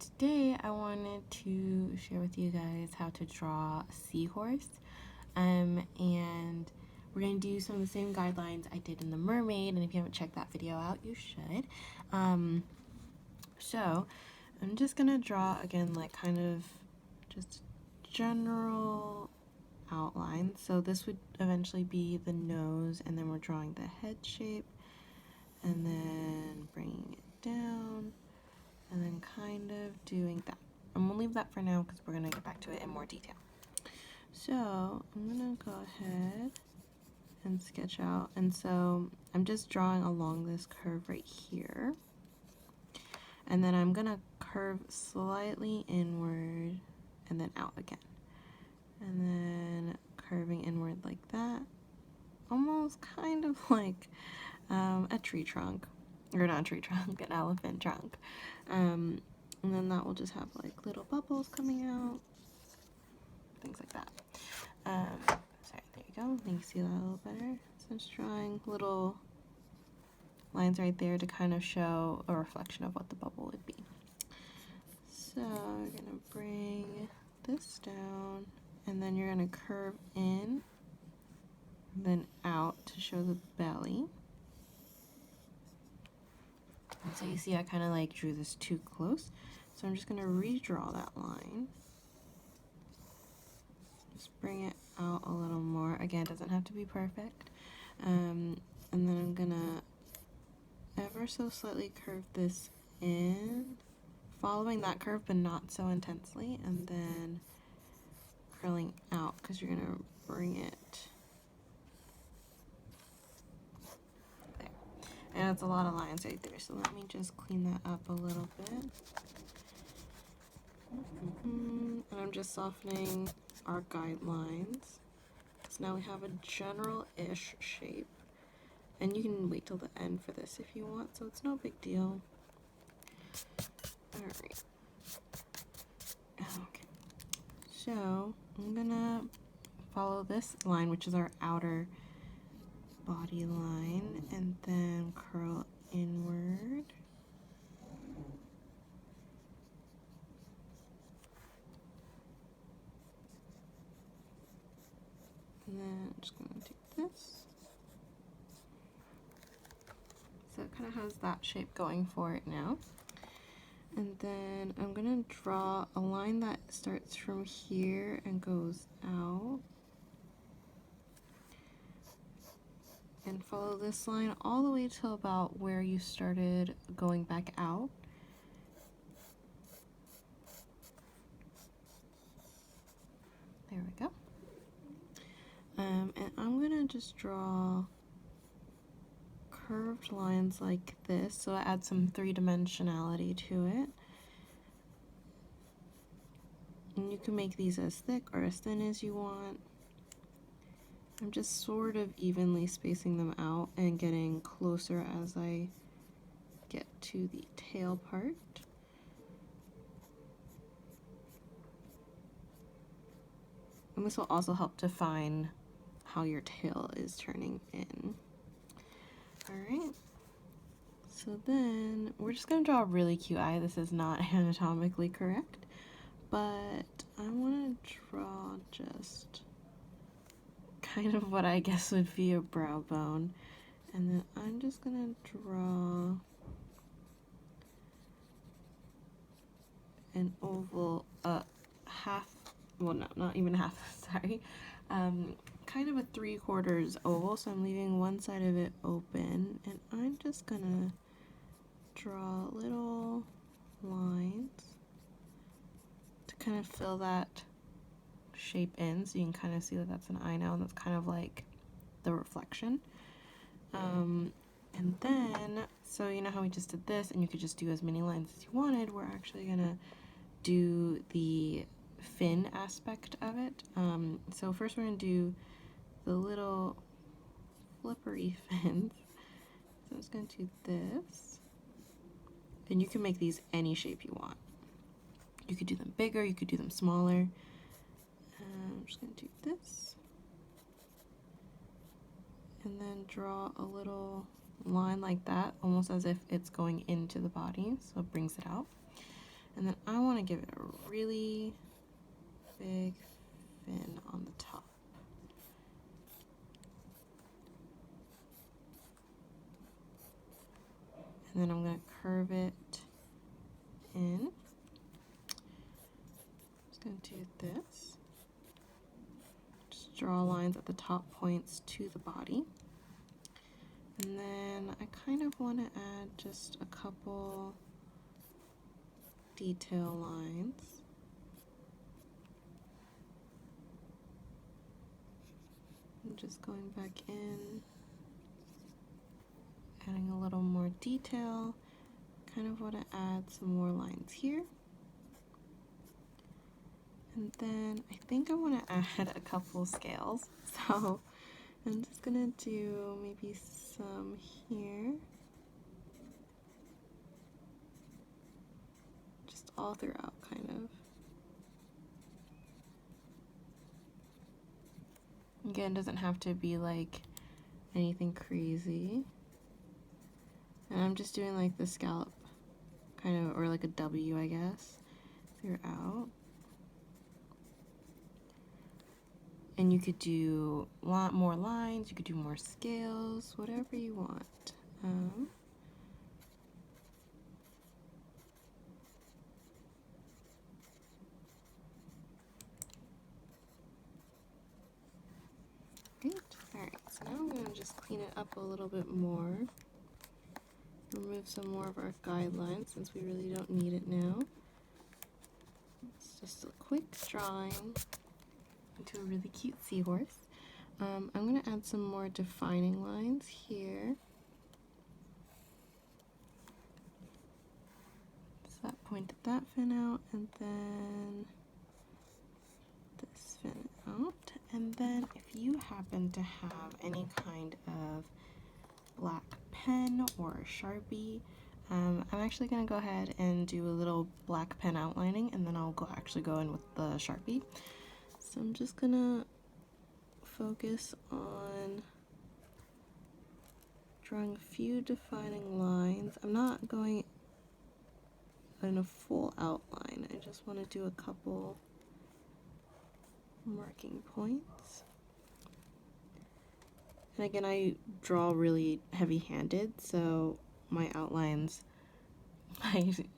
today I wanted to share with you guys how to draw a seahorse. And we're going to do some of the same guidelines I did in the mermaid, and if you haven't checked that video out, you should. So I'm just going to draw again, like kind of just general outline. So this would eventually be the nose, and then we're drawing the head shape, and then bringing it down, and then kind of doing that. I'm gonna leave that for now because we're gonna get back to it in more detail. So I'm gonna go ahead and sketch out, and so I'm just drawing along this curve right here, and then I'm gonna curve slightly inward and then out again, and then curving inward like that, almost kind of like a tree trunk, or not a tree trunk, an elephant trunk. And then that will just have like little bubbles coming out, things like that. Sorry, there you go. You can see that a little better. So I'm just drawing little lines right there to kind of show a reflection of what the bubble would be. So we're gonna bring this down, and then you're gonna curve in, then out to show the belly. And so you see I kind of like drew this too close, so I'm just going to redraw that line. Just bring it out a little more. Again, it doesn't have to be perfect. And then I'm going to ever so slightly curve this in, following that curve but not so intensely, and then curling out because you're going to bring it there. And it's a lot of lines right there, so let me just clean that up a little bit. And I'm just softening our guidelines. So now we have a general-ish shape. And you can wait till the end for this if you want, so it's no big deal. Alright. Okay. So I'm gonna follow this line, which is our outer body line, and then curl inward. And then I'm just going to do this. So it kind of has that shape going for it now. And then I'm going to draw a line that starts from here and goes out. And follow this line all the way till about where you started going back out. There we go. And I'm gonna just draw curved lines like this, so I add some three-dimensionality to it. And you can make these as thick or as thin as you want. I'm just sort of evenly spacing them out and getting closer as I get to the tail part. And this will also help define how your tail is turning in. Alright, so then we're just going to draw a really cute eye. This is not anatomically correct, but I want to draw just kind of what I guess would be a brow bone. And then I'm just going to draw an oval, half, well no, not even half, sorry. Kind of a 3/4 oval, so I'm leaving one side of it open, and I'm just gonna draw little lines to kind of fill that shape in, so you can kind of see that that's an eye now, and that's kind of like the reflection. And then, so you know how we just did this, and you could just do as many lines as you wanted, we're actually gonna do the fin aspect of it. So first we're gonna do the little flippery fins. So I'm just going to do this. And you can make these any shape you want. You could do them bigger, you could do them smaller. I'm just going to do this. And then draw a little line like that, almost as if it's going into the body, so it brings it out. And then I want to give it a really big fin on the top. And then I'm going to curve it in. Just going to do this. Just draw lines at the top points to the body. And then I kind of want to add just a couple detail lines. I'm just going back in, adding a little more detail. Kind of want to add some more lines here. And then I think I want to add a couple scales. So I'm just gonna do maybe some here. Just all throughout, kind of. Again, doesn't have to be like anything crazy. And I'm just doing like the scallop kind of, or like a W, I guess, throughout. And you could do a lot more lines, you could do more scales, whatever you want. Great. Alright, so now I'm going to just clean it up a little bit more. Remove some more of our guidelines since we really don't need it now. It's just a quick drawing into a really cute seahorse. I'm going to add some more defining lines here. So that pointed that fin out, and then this fin out. And then if you happen to have any kind of black pen or a Sharpie, I'm actually going to go ahead and do a little black pen outlining, and then I'll actually go in with the Sharpie. So I'm just going to focus on drawing a few defining lines. I'm not going in a full outline. I just want to do a couple marking points. And again, I draw really heavy-handed, so my outlines,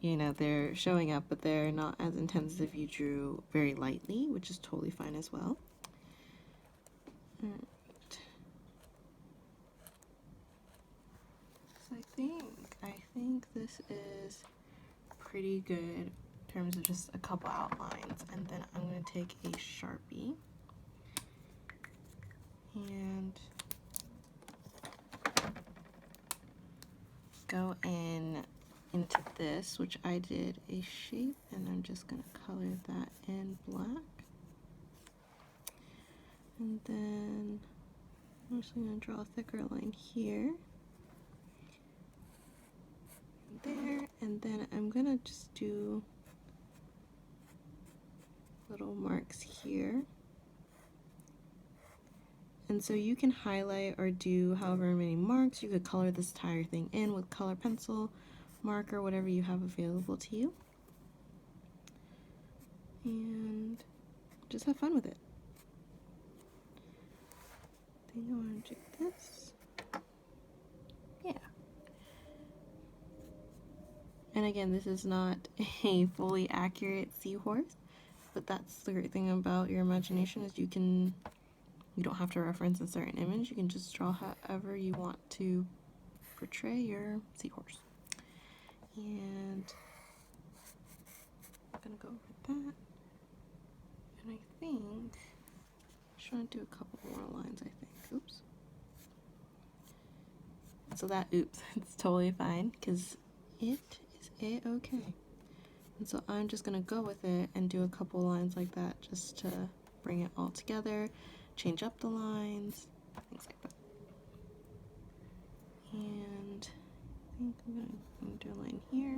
you know, they're showing up, but they're not as intense as if you drew very lightly, which is totally fine as well. Alright. So I think this is pretty good in terms of just a couple outlines, and then I'm going to take a Sharpie and go into this, which I did a shape, and I'm just going to color that in black. And then I'm just going to draw a thicker line here, there, and then I'm going to just do little marks here. And so you can highlight or do however many marks. You could color this entire thing in with color pencil, marker, whatever you have available to you. And just have fun with it. I think I want to do this. Yeah. And again, this is not a fully accurate seahorse, but that's the great thing about your imagination, is you don't have to reference a certain image. You can just draw however you want to portray your seahorse. And I'm gonna go over that. And I think I'm just trying to do a couple more lines, I think. Oops. So that, oops, it's totally fine, because it is a-okay. And so I'm just gonna go with it and do a couple lines like that just to bring it all together, change up the lines, things like that. And I think I'm gonna do a line here.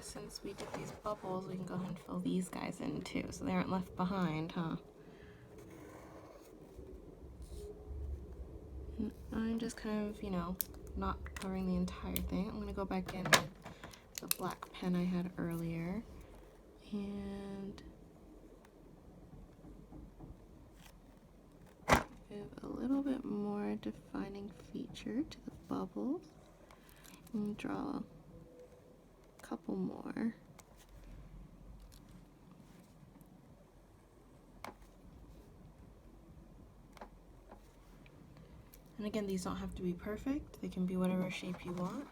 guess since we did these bubbles, we can go ahead and fill these guys in too, so they aren't left behind, huh? And I'm just kind of, you know, not covering the entire thing. I'm going to go back in with the black pen I had earlier and give a little bit more defining feature to the bubbles and draw a couple more. And again, these don't have to be perfect. They can be whatever shape you want.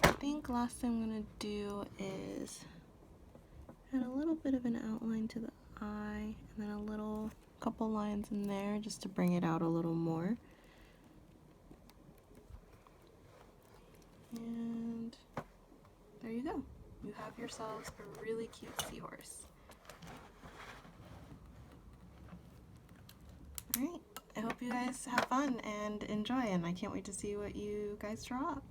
I think last thing I'm going to do is add a little bit of an outline to the eye and then a couple lines in there just to bring it out a little more. And there you go. You have yourselves a really cute seahorse. Alright, I hope you guys have fun and enjoy, and I can't wait to see what you guys draw up.